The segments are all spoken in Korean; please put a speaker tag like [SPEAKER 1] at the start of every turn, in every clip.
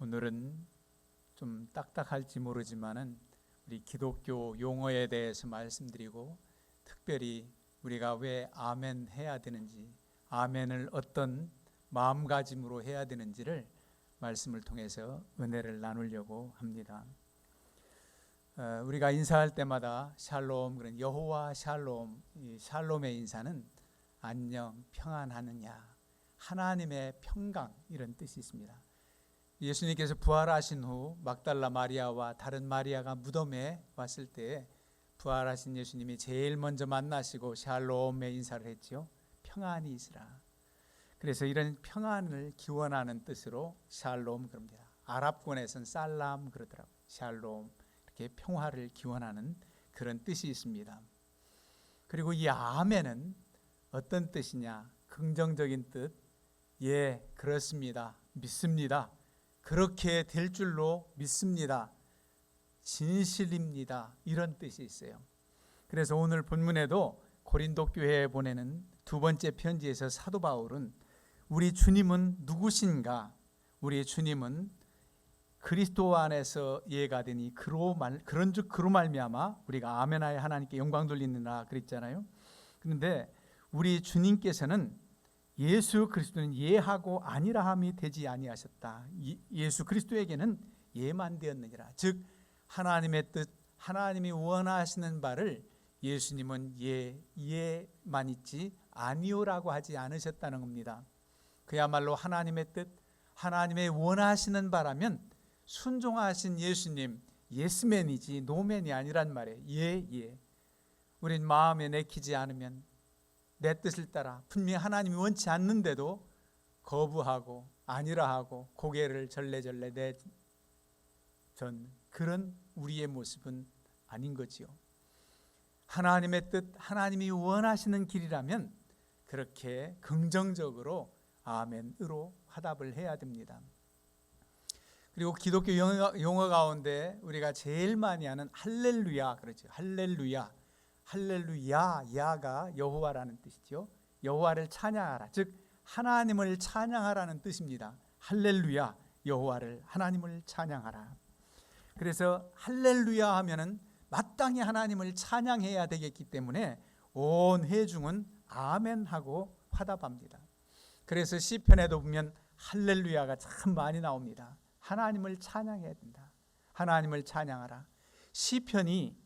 [SPEAKER 1] 오늘은 좀 딱딱할지 모르지만은 우리 기독교 용어에 대해서 말씀드리고, 특별히 우리가 왜 아멘 해야 되는지, 아멘을 어떤 마음가짐으로 해야 되는지를 말씀을 통해서 은혜를 나누려고 합니다. 우리가 인사할 때마다 샬롬, 그런 여호와 샬롬, 이 샬롬의 인사는 안녕, 평안하느냐, 하나님의 평강, 이런 뜻이 있습니다. 예수님께서 부활하신 후 막달라 마리아와 다른 마리아가 무덤에 왔을 때 부활하신 예수님이 제일 먼저 만나시고 샬롬의 인사를 했죠. 평안이 있으라. 그래서 이런 평안을 기원하는 뜻으로 샬롬 그럽니다. 아랍권에서는 살람 그러더라고요. 샬롬, 이렇게 평화를 기원하는 그런 뜻이 있습니다. 그리고 이 아멘은 어떤 뜻이냐? 긍정적인 뜻. 예, 그렇습니다. 믿습니다. 그렇게 될 줄로 믿습니다. 진실입니다. 이런 뜻이 있어요. 그래서 오늘 본문에도 고린도 교회에 보내는 두 번째 편지에서 사도 바울은 우리 주님은 누구신가? 우리 주님은 그리스도 안에서 이해가 되니 그런즉 그로 말미암아 우리가 아멘하여 하나님께 영광 돌리느라 그랬잖아요. 그런데 우리 주님께서는 예수 그리스도는 예하고 아니라함이 되지 아니하셨다. 예수 그리스도에게는 예만 되었느니라. 즉 하나님의 뜻, 하나님이 원하시는 바를 예수님은 예만 있지 아니오라고 하지 않으셨다는 겁니다. 그야말로 하나님의 뜻, 하나님의 원하시는 바라면 순종하신 예수님, 예스맨이지 노맨이 아니란 말이에요. 예. 우린 마음에 내키지 않으면 내 뜻을 따라 분명히 하나님이 원치 않는데도 거부하고 아니라 하고 고개를 절레절레 내전 그런 우리의 모습은 아닌 거지요. 하나님의 뜻, 하나님이 원하시는 길이라면 그렇게 긍정적으로 아멘으로 화답을 해야 됩니다. 그리고 기독교 용어 가운데 우리가 제일 많이 하는 할렐루야 그러죠. 할렐루야, 야가 여호와라는 뜻이죠. 여호와를 찬양하라, 즉 하나님을 찬양하라는 뜻입니다. 할렐루야, 여호와를, 하나님을 찬양하라. 그래서 할렐루야 하면은 마땅히 하나님을 찬양해야 되겠기 때문에 온 회중은 아멘하고 화답합니다. 그래서 시편에도 보면 할렐루야가 참 많이 나옵니다. 하나님을 찬양해야 된다. 하나님을 찬양하라. 시편이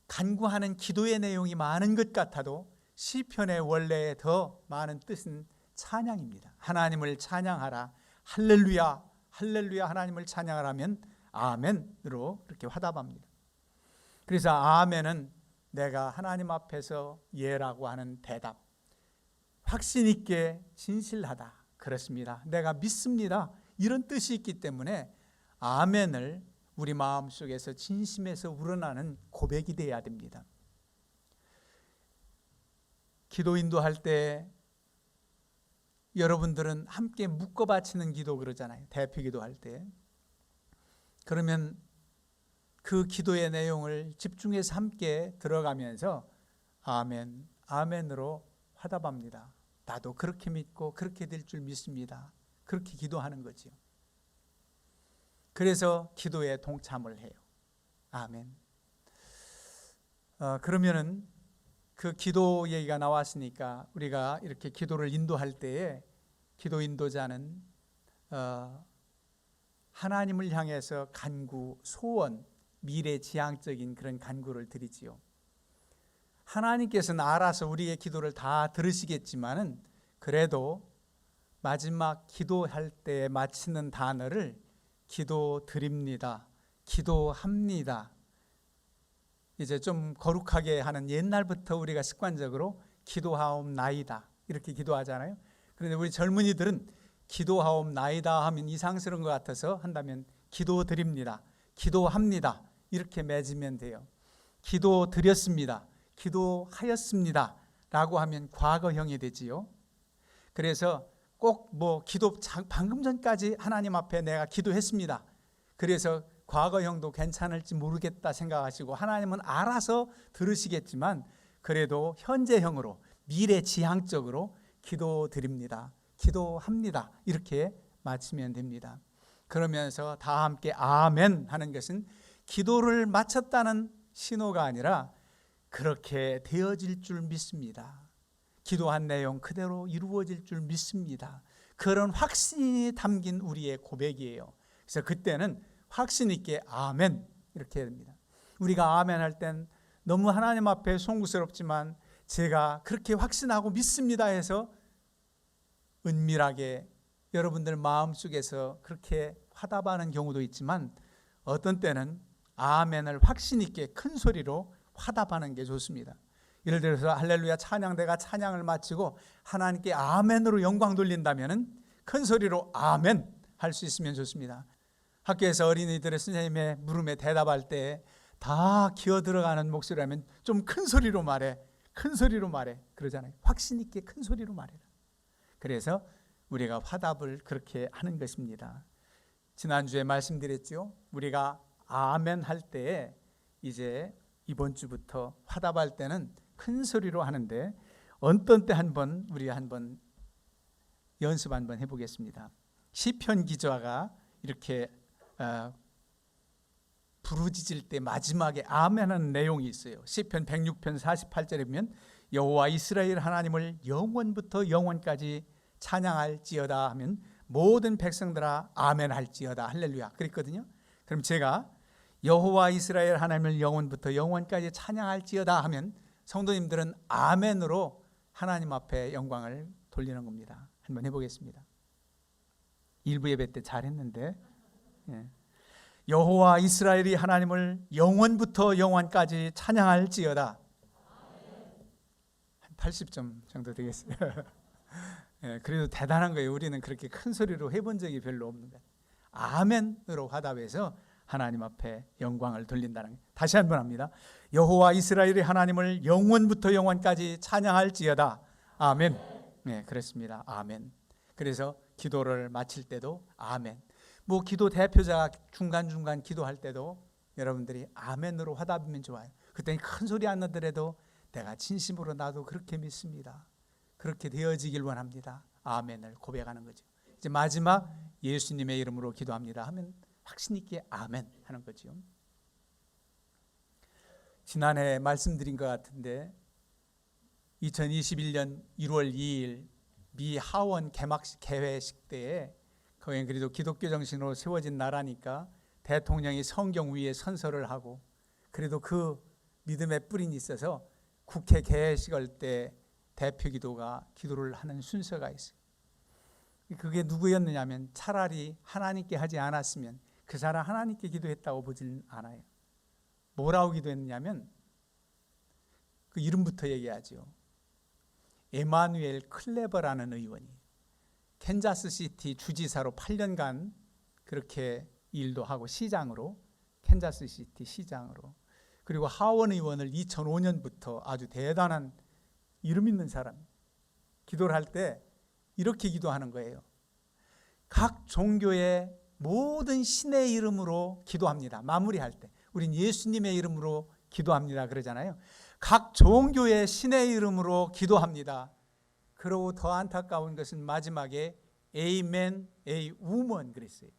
[SPEAKER 1] 간구하는 기도의 내용이 많은 것 같아도 시편의 원래 더 많은 뜻은 찬양입니다. 하나님을 찬양하라. 할렐루야, 할렐루야, 하나님을 찬양하라면 아멘으로 그렇게 화답합니다. 그래서 아멘은 내가 하나님 앞에서 예라고 하는 대답, 확신 있게 진실하다, 그렇습니다, 내가 믿습니다, 이런 뜻이 있기 때문에 아멘을 우리 마음속에서 진심에서 우러나는 고백이 되어야 됩니다. 기도 인도할 때 여러분들은 함께 묶어 바치는 기도 그러잖아요. 대표 기도할 때. 그러면 그 기도의 내용을 집중해서 함께 들어가면서 아멘, 아멘으로 화답합니다. 나도 그렇게 믿고 그렇게 될 줄 믿습니다. 그렇게 기도하는 거지요. 그래서 기도에 동참을 해요. 아멘. 그러면은 그 기도 얘기가 나왔으니까 우리가 이렇게 기도를 인도할 때에 기도 인도자는 하나님을 향해서 간구, 소원, 미래지향적인 그런 간구를 드리지요. 하나님께서는 알아서 우리의 기도를 다 들으시겠지만은 그래도 마지막 기도할 때 마치는 단어를 기도드립니다, 기도합니다, 이제 좀 거룩하게 하는, 옛날부터 우리가 습관적으로 기도하옵나이다 이렇게 기도하잖아요. 그런데 우리 젊은이들은 기도하옵나이다 하면 이상스러운 것 같아서 한다면 기도드립니다, 기도합니다 이렇게 맺으면 돼요. 기도드렸습니다, 기도하였습니다 라고 하면 과거형이 되지요. 그래서 꼭 기도 방금 전까지 하나님 앞에 내가 기도했습니다, 그래서 과거형도 괜찮을지 모르겠다 생각하시고 하나님은 알아서 들으시겠지만 그래도 현재형으로 미래지향적으로 기도드립니다, 기도합니다 이렇게 마치면 됩니다. 그러면서 다 함께 아멘 하는 것은 기도를 마쳤다는 신호가 아니라 그렇게 되어질 줄 믿습니다. 기도한 내용 그대로 이루어질 줄 믿습니다. 그런 확신이 담긴 우리의 고백이에요. 그래서 그때는 확신 있게 아멘 이렇게 해야 됩니다. 우리가 아멘 할 땐 너무 하나님 앞에 송구스럽지만 제가 그렇게 확신하고 믿습니다 해서 은밀하게 여러분들 마음속에서 그렇게 화답하는 경우도 있지만 어떤 때는 아멘을 확신 있게 큰 소리로 화답하는 게 좋습니다. 예를 들어서 할렐루야 찬양대가 찬양을 마치고 하나님께 아멘으로 영광 돌린다면 큰 소리로 아멘 할 수 있으면 좋습니다. 학교에서 어린이들의 선생님의 물음에 대답할 때 다 기어 들어가는 목소리라면 좀 큰 소리로 말해, 큰 소리로 말해 그러잖아요. 확신 있게 큰 소리로 말해라. 그래서 우리가 화답을 그렇게 하는 것입니다. 지난주에 말씀드렸죠. 우리가 아멘 할 때에 이제 이번 주부터 화답할 때는 큰 소리로 하는데 어떤 때 한번 우리가 한번 연습 한번 해보겠습니다. 시편 기자가 이렇게 부르짖을 때 마지막에 아멘하는 내용이 있어요. 시편 106편 48절에 보면 여호와 이스라엘 하나님을 영원부터 영원까지 찬양할지어다 하면 모든 백성들아 아멘할지어다 할렐루야 그랬거든요. 그럼 제가 여호와 이스라엘 하나님을 영원부터 영원까지 찬양할지어다 하면 성도님들은 아멘으로 하나님 앞에 영광을 돌리는 겁니다. 한번 해보겠습니다. 일부 예배 때 잘했는데 여호와 이스라엘이 하나님을 영원부터 영원까지 찬양할지어다. 한 80점 정도 되겠어요. 그래도 대단한 거예요. 우리는 그렇게 큰 소리로 해본 적이 별로 없는 거예요. 아멘으로 화답해서 하나님 앞에 영광을 돌린다는 거예요. 다시 한번 합니다. 여호와 이스라엘이 하나님을 영원부터 영원까지 찬양할지어다. 아멘. 네, 그렇습니다. 아멘. 그래서 기도를 마칠 때도 아멘. 뭐 기도 대표자가 중간중간 기도할 때도 여러분들이 아멘으로 화답이면 좋아요. 그때는 큰 소리 안 나더라도 내가 진심으로 나도 그렇게 믿습니다. 그렇게 되어지길 원합니다. 아멘을 고백하는 거죠. 이제 마지막 예수님의 이름으로 기도합니다 하면 확신 있게 아멘 하는 거죠. 지난해 말씀드린 것 같은데 2021년 1월 2일 미 하원 개막식 개회식 때에 거긴 그래도 기독교 정신으로 세워진 나라니까 대통령이 성경 위에 선서를 하고 그래도 그 믿음의 뿌린이 있어서 국회 개회식할 때 대표 기도가 기도를 하는 순서가 있어요. 그게 누구였느냐면 차라리 하나님께 하지 않았으면 그 사람 하나님께 기도했다고 보지는 않아요. 뭐라고 기도했냐면 그 이름부터 얘기하죠. 에마누엘 클레버라는 의원이 캔자스시티 주지사로 8년간 그렇게 일도 하고 시장으로 캔자스시티 시장으로 그리고 하원 의원을 2005년부터 아주 대단한 이름 있는 사람 기도를 할 때 이렇게 기도하는 거예요. 각 종교의 모든 신의 이름으로 기도합니다. 마무리할 때 우린 예수님의 이름으로 기도합니다 그러잖아요. 각 종교의 신의 이름으로 기도합니다. 그러고 더 안타까운 것은 마지막에 에이멘, 에이 우먼 그랬어요.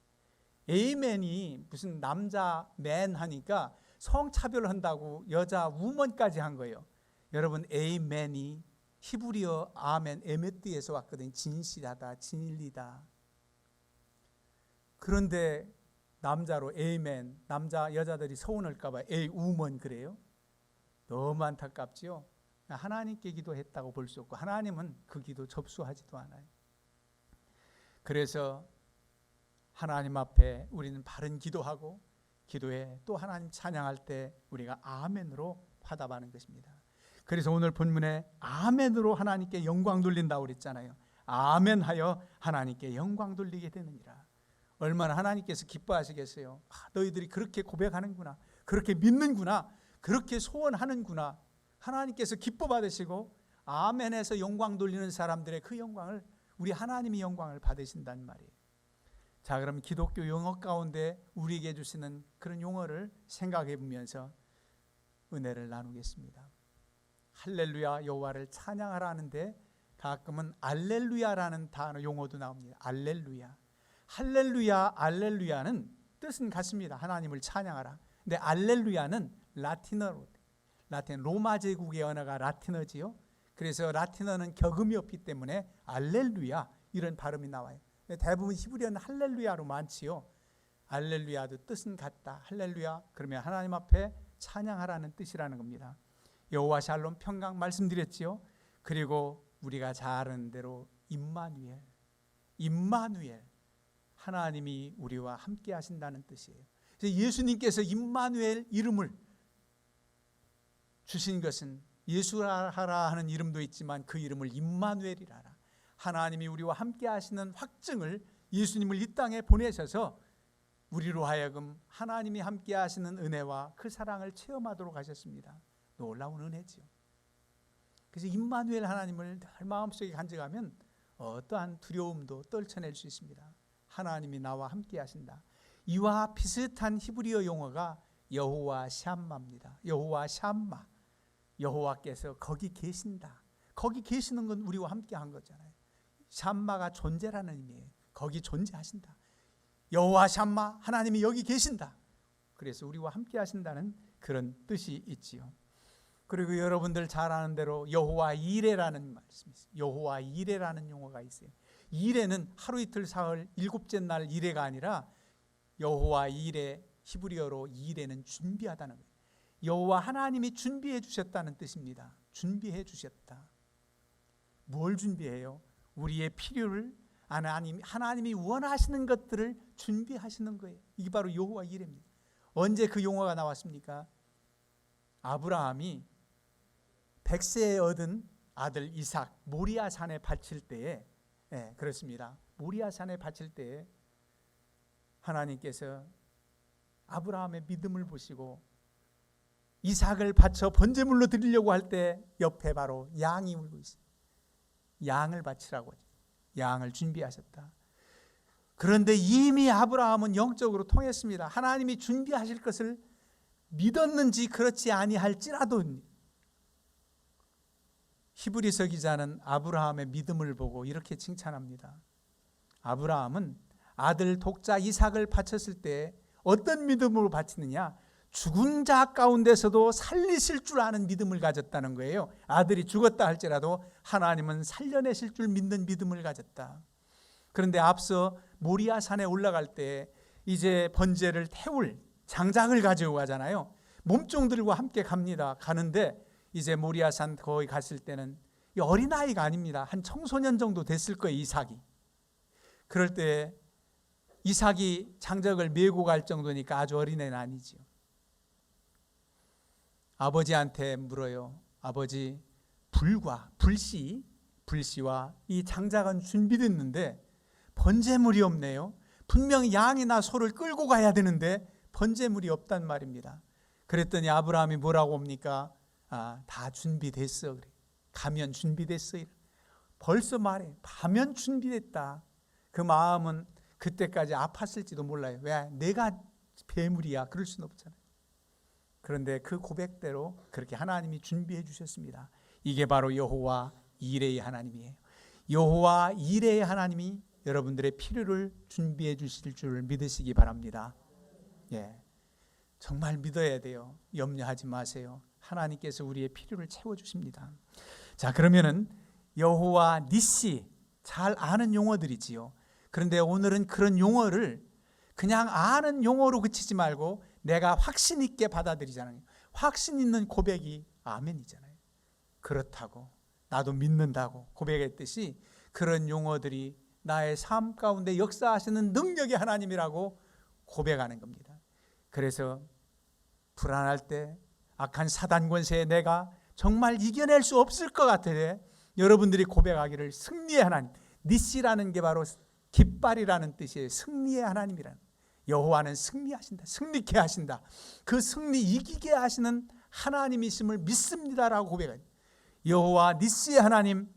[SPEAKER 1] 에이멘이 무슨 남자 맨 하니까 성차별을 한다고 여자 우먼까지 한 거예요. 여러분 에이멘이 히브리어 아멘 에메트에서 왔거든요. 진실하다, 진리다. 그런데 남자로 에이멘, 남자 여자들이 서운할까 봐 에이 우먼 그래요. 너무 안타깝지요. 하나님께 기도했다고 볼 수 없고 하나님은 그 기도 접수하지도 않아요. 그래서 하나님 앞에 우리는 바른 기도하고 기도에 또 하나님 찬양할 때 우리가 아멘으로 화답하는 것입니다. 그래서 오늘 본문에 아멘으로 하나님께 영광 돌린다고 그랬잖아요. 아멘하여 하나님께 영광 돌리게 되느니라. 얼마나 하나님께서 기뻐하시겠어요. 너희들이 그렇게 고백하는구나, 그렇게 믿는구나, 그렇게 소원하는구나. 하나님께서 기뻐 받으시고 아멘에서 영광 돌리는 사람들의 그 영광을 우리 하나님이 영광을 받으신단 말이에요. 자, 그럼 기독교 용어 가운데 우리에게 주시는 그런 용어를 생각해 보면서 은혜를 나누겠습니다. 할렐루야 여호와를 찬양하라 하는데 가끔은 알렐루야라는 단어 용어도 나옵니다. 알렐루야. 할렐루야, 알렐루야는 뜻은 같습니다. 하나님을 찬양하라. 근데 알렐루야는 라틴어로, 로마 제국의 언어가 라틴어지요. 그래서 라틴어는 격음이 없기 때문에 알렐루야 이런 발음이 나와요. 대부분 히브리어는 할렐루야로 많지요. 알렐루야도 뜻은 같다. 할렐루야 그러면 하나님 앞에 찬양하라는 뜻이라는 겁니다. 여호와 샬롬 평강 말씀드렸지요. 그리고 우리가 잘 아는 대로 임마누엘, 하나님이 우리와 함께 하신다는 뜻이에요. 그래서 예수님께서 임마누엘 이름을 주신 것은 예수하라 하는 이름도 있지만 그 이름을 임마누엘이라 하라. 하나님이 우리와 함께 하시는 확증을 예수님을 이 땅에 보내셔서 우리로 하여금 하나님이 함께 하시는 은혜와 그 사랑을 체험하도록 하셨습니다. 놀라운 은혜지요. 그래서 임마누엘 하나님을 늘 마음속에 간직하면 어떠한 두려움도 떨쳐낼 수 있습니다. 하나님이 나와 함께 하신다. 이와 비슷한 히브리어 용어가 여호와 샴마입니다. 여호와 샴마, 여호와께서 거기 계신다. 거기 계시는 건 우리와 함께 한 거잖아요. 샴마가 존재라는 의미예요. 거기 존재하신다. 여호와 샴마, 하나님이 여기 계신다. 그래서 우리와 함께 하신다는 그런 뜻이 있지요. 그리고 여러분들 잘 아는 대로 여호와 이레라는 말씀이 있어요. 여호와 이레라는 용어가 있어요. 이레는 하루 이틀 사흘 일곱째 날 이레가 아니라 여호와 이레, 히브리어로 이레는 준비하다는 거예요. 여호와 하나님이 준비해 주셨다는 뜻입니다. 준비해 주셨다. 뭘 준비해요? 우리의 필요를 하나님이 원하시는 것들을 준비하시는 거예요. 이게 바로 여호와 이레입니다. 언제 그 용어가 나왔습니까? 아브라함이 100세에 얻은 아들 이삭 모리아 산에 바칠 때에, 그렇습니다. 모리아 산에 바칠 때에 하나님께서 아브라함의 믿음을 보시고 이삭을 바쳐 번제물로 드리려고 할 때 옆에 바로 양이 울고 있어요. 양을 바치라고 하죠. 양을 준비하셨다. 그런데 이미 아브라함은 영적으로 통했습니다. 하나님이 준비하실 것을 믿었는지 그렇지 아니할지라도. 히브리서 기자는 아브라함의 믿음을 보고 이렇게 칭찬합니다. 아브라함은 아들 독자 이삭을 바쳤을 때 어떤 믿음으로 바치느냐? 죽은 자 가운데서도 살리실 줄 아는 믿음을 가졌다는 거예요. 아들이 죽었다 할지라도 하나님은 살려내실 줄 믿는 믿음을 가졌다. 그런데 앞서 모리아 산에 올라갈 때 이제 번제를 태울 장작을 가지고 가잖아요. 몸종들과 함께 갑니다. 가는데 이제 모리아 산 거기 갔을 때는 어린아이가 아닙니다. 한 청소년 정도 됐을 거예요, 이삭이. 그럴 때 이삭이 장작을 메고 갈 정도니까 아주 어린애는 아니죠. 아버지한테 물어요. 아버지, 불씨와 이 장작은 준비됐는데 번제물이 없네요. 분명히 양이나 소를 끌고 가야 되는데 번제물이 없단 말입니다. 그랬더니 아브라함이 뭐라고 합니까? 다 준비됐어. 그래. 가면 준비됐어. 벌써 말해. 가면 준비됐다. 그 마음은 그때까지 아팠을지도 몰라요. 왜? 내가 배물이야. 그럴 수는 없잖아요. 그런데 그 고백대로 그렇게 하나님이 준비해 주셨습니다. 이게 바로 여호와 이레의 하나님이에요. 여호와 이레의 하나님이 여러분들의 필요를 준비해 주실 줄 믿으시기 바랍니다. 정말 믿어야 돼요. 염려하지 마세요. 하나님께서 우리의 필요를 채워주십니다. 자, 그러면은 여호와 니시, 잘 아는 용어들이지요. 그런데 오늘은 그런 용어를 그냥 아는 용어로 그치지 말고 내가 확신 있게 받아들이잖아요. 확신 있는 고백이 아멘이잖아요. 그렇다고 나도 믿는다고 고백했듯이 그런 용어들이 나의 삶 가운데 역사하시는 능력의 하나님이라고 고백하는 겁니다. 그래서 불안할 때 악한 사단 권세에 내가 정말 이겨낼 수 없을 것 같을 때 여러분들이 고백하기를 승리의 하나님, 니시라는 게 바로 깃발이라는 뜻이에요. 승리의 하나님이라는. 여호와는 승리하신다. 승리케 하신다. 그 승리 이기게 하시는 하나님이심을 믿습니다라고 고백해요. 여호와 니시의 하나님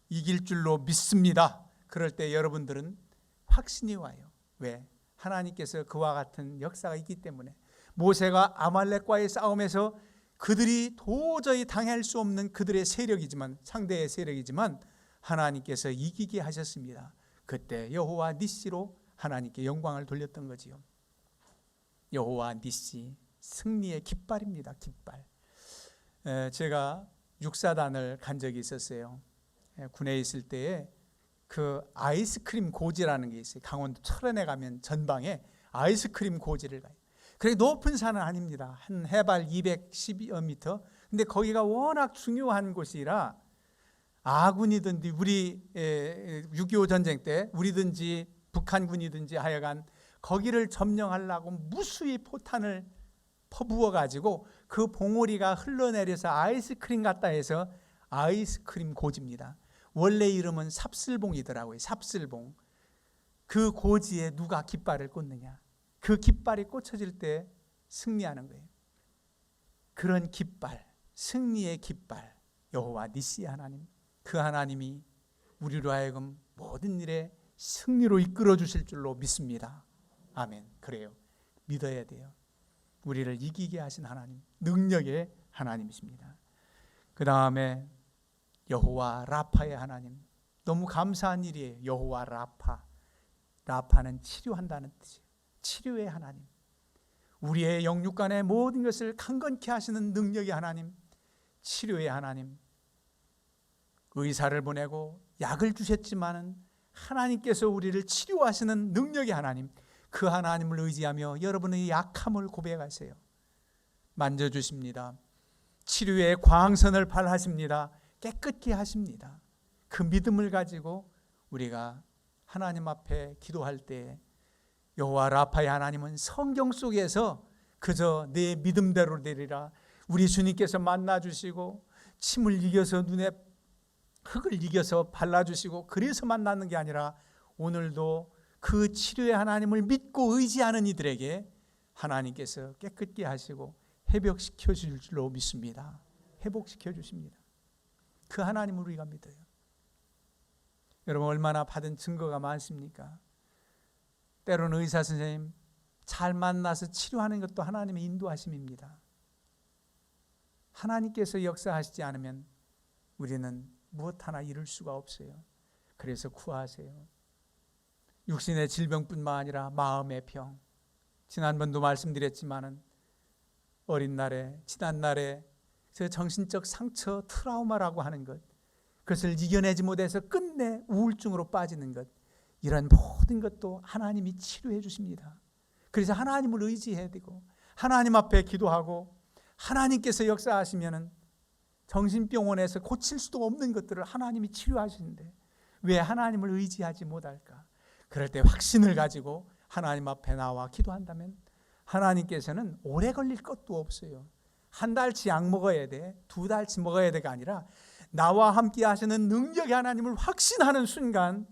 [SPEAKER 1] 이길 줄로 믿습니다. 그럴 때 여러분들은 확신이 와요. 왜? 하나님께서 그와 같은 역사가 있기 때문에. 모세가 아말렉과의 싸움에서 그들이 도저히 당할 수 없는 그들의 세력이지만, 상대의 세력이지만 하나님께서 이기게 하셨습니다. 그때 여호와 니시로 하나님께 영광을 돌렸던 거지요. 여호와 니시, 승리의 깃발입니다. 깃발. 제가 육사단을 간 적이 있었어요. 군에 있을 때에 그 아이스크림 고지라는 게 있어요. 강원도 철원에 가면 전방에 아이스크림 고지를 가요. 그게 높은 산은 아닙니다. 한 해발 210여 미터. 근데 거기가 워낙 중요한 곳이라 아군이든지 우리 6.25 전쟁 때 우리든지 북한군이든지 하여간 거기를 점령하려고 무수히 포탄을 퍼부어 가지고 그 봉우리가 흘러내려서 아이스크림 같다 해서 아이스크림 고지입니다. 원래 이름은 삽슬봉이더라고요. 삽슬봉. 그 고지에 누가 깃발을 꽂느냐, 그 깃발이 꽂혀질 때 승리하는 거예요. 그런 깃발, 승리의 깃발, 여호와 니시 하나님, 그 하나님이 우리로 하여금 모든 일에 승리로 이끌어 주실 줄로 믿습니다. 아멘. 그래요. 믿어야 돼요. 우리를 이기게 하신 하나님, 능력의 하나님이십니다. 그 다음에 여호와 라파의 하나님, 너무 감사한 일이에요. 여호와 라파. 라파는 치료한다는 뜻이에요. 치료의 하나님, 우리의 영육간의 모든 것을 강건케 하시는 능력의 하나님, 치료의 하나님. 의사를 보내고 약을 주셨지만은 하나님께서 우리를 치료하시는 능력의 하나님, 그 하나님을 의지하며 여러분의 약함을 고백하세요. 만져주십니다. 치료의 광선을 발하십니다. 깨끗게 하십니다. 그 믿음을 가지고 우리가 하나님 앞에 기도할 때 여호와 라파의 하나님은 성경 속에서 그저 내 믿음대로 되리라, 우리 주님께서 만나주시고 침을 이겨서 눈에 흙을 이겨서 발라주시고 그래서 만나는 게 아니라 오늘도 그 치료의 하나님을 믿고 의지하는 이들에게 하나님께서 깨끗게 하시고 회복시켜 줄 줄로 믿습니다. 회복시켜 주십니다. 그 하나님을 우리가 믿어요. 여러분, 얼마나 받은 증거가 많습니까? 때로는 의사 선생님 잘 만나서 치료하는 것도 하나님의 인도하심입니다. 하나님께서 역사하시지 않으면 우리는 무엇 하나 이룰 수가 없어요. 그래서 구하세요. 육신의 질병뿐만 아니라 마음의 병. 지난번도 말씀드렸지만은 어린 날에, 지난 날에 저 정신적 상처, 트라우마라고 하는 것, 그것을 이겨내지 못해서 끝내 우울증으로 빠지는 것, 이런 모든 것도 하나님이 치료해 주십니다. 그래서 하나님을 의지해야 되고 하나님 앞에 기도하고 하나님께서 역사하시면은 정신병원에서 고칠 수도 없는 것들을 하나님이 치료하시는데 왜 하나님을 의지하지 못할까? 그럴 때 확신을 가지고 하나님 앞에 나와 기도한다면 하나님께서는 오래 걸릴 것도 없어요. 한 달치 약 먹어야 돼, 2달치 먹어야 돼가 아니라 나와 함께 하시는 능력의 하나님을 확신하는 순간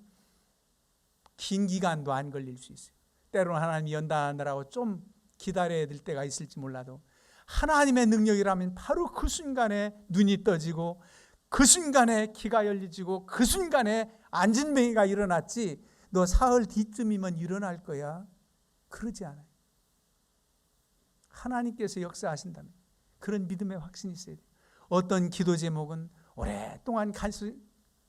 [SPEAKER 1] 긴 기간도 안 걸릴 수 있어요. 때로는 하나님이 연단하느라고 좀 기다려야 될 때가 있을지 몰라도 하나님의 능력이라면 바로 그 순간에 눈이 떠지고 그 순간에 귀가 열리지고 그 순간에 안진뱅이가 일어났지, 너 사흘 뒤쯤이면 일어날 거야, 그러지 않아요. 하나님께서 역사하신다면 그런 믿음의 확신이 있어야 돼요. 어떤 기도 제목은 오랫동안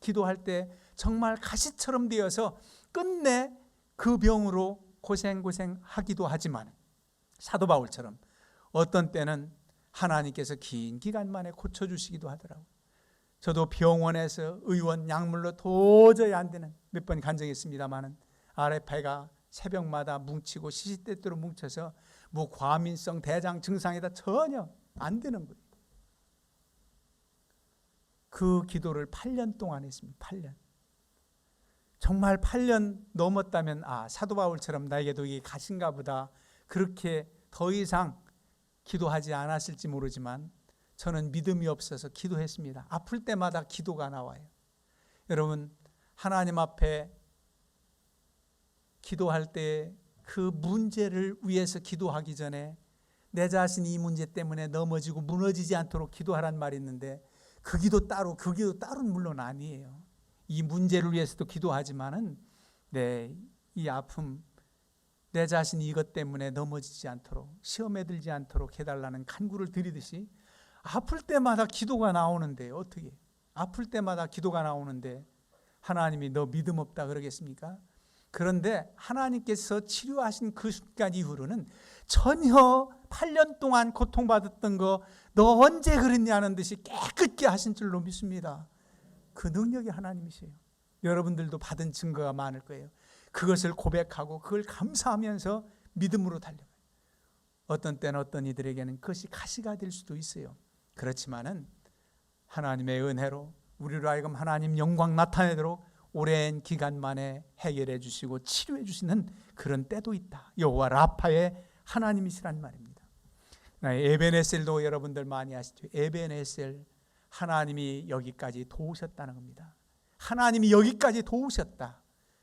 [SPEAKER 1] 기도할 때 정말 가시처럼 되어서 끝내 그 병으로 고생하기도 하지만 사도 바울처럼 어떤 때는 하나님께서 긴 기간 만에 고쳐주시기도 하더라고요. 저도 병원에서 의원 약물로 도저히 안 되는 몇 번 간 적이 있습니다만 아랫배가 새벽마다 뭉치고 시시때때로 뭉쳐서 뭐 과민성 대장 증상이다 전혀 안 되는 거예요. 그 기도를 8년 동안 했습니다. 8년. 정말 8년 넘었다면 사도 바울처럼 나에게도 이게 가신가 보다, 그렇게 더 이상 기도하지 않았을지 모르지만 저는 믿음이 없어서 기도했습니다. 아플 때마다 기도가 나와요. 여러분, 하나님 앞에 기도할 때 그 문제를 위해서 기도하기 전에 내 자신이 이 문제 때문에 넘어지고 무너지지 않도록 기도하란 말이 있는데 그 기도 따로는 물론 아니에요. 이 문제를 위해서도 기도하지만은 이 아픔, 내 자신이 이것 때문에 넘어지지 않도록, 시험에 들지 않도록 해달라는 간구를 드리듯이 아플 때마다 기도가 나오는데, 어떻게 아플 때마다 기도가 나오는데 하나님이 너 믿음 없다 그러겠습니까? 그런데 하나님께서 치료하신 그 순간 이후로는 전혀 8년 동안 고통받았던 거 너 언제 그랬냐는 듯이 깨끗게 하신 줄로 믿습니다. 그 능력이 하나님이세요. 여러분들도 받은 증거가 많을 거예요. 그것을 고백하고 그걸 감사하면서 믿음으로 달려가요. 어떤 때는 어떤 이들에게는 그것이 가시가 될 수도 있어요. 그렇지만은 하나님의 은혜로 우리로 하여금 하나님 영광 나타내도록 오랜 기간 만에 해결해 주시고 치료해 주시는 그런 때도 있다. 여호와 라파의 하나님이시란 말입니다. 에벤에셀도 여러분들 많이 아시죠? 에벤에셀, 하나님이 여기까지 도우셨다는 겁니다. 하나님이 여기까지 도우셨다.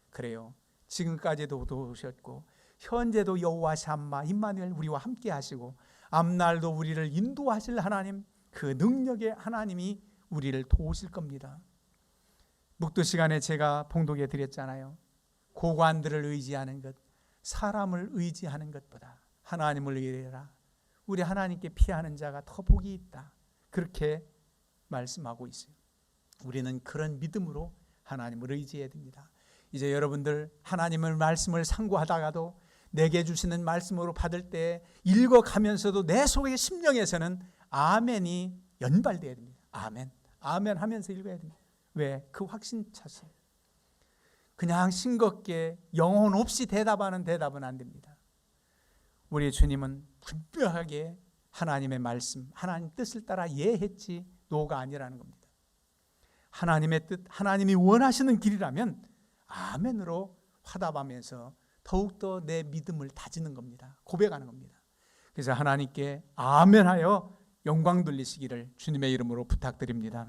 [SPEAKER 1] 그래요. 지금까지도 도우셨고 현재도 여호와 샴마 임마누엘 우리와 함께 하시고 앞날도 우리를 인도하실 하나님, 그 능력의 하나님이 우리를 도우실 겁니다. 묵도 시간에 제가 봉독해 드렸잖아요. 고관들을 의지하는 것, 사람을 의지하는 것보다 하나님을 의뢰해라. 우리 하나님께 피하는 자가 더 복이 있다. 그렇게 말씀하고 있어요. 우리는 그런 믿음으로 하나님을 의지해야 됩니다. 이제 여러분들 하나님의 말씀을 상고하다가도 내게 주시는 말씀으로 받을 때 읽어가면서도 내 속의 심령에서는 아멘이 연발돼야 됩니다. 아멘, 아멘 하면서 읽어야 됩니다. 왜? 그 확신 차서. 그냥 싱겁게 영혼 없이 대답하는 대답은 안 됩니다. 우리 주님은 분명하게 하나님의 말씀, 하나님 뜻을 따라 예했지 노가 아니라는 겁니다. 하나님의 뜻, 하나님이 원하시는 길이라면 아멘으로 화답하면서 더욱더 내 믿음을 다지는 겁니다. 고백하는 겁니다. 그래서 하나님께 아멘하여 영광 돌리시기를 주님의 이름으로 부탁드립니다.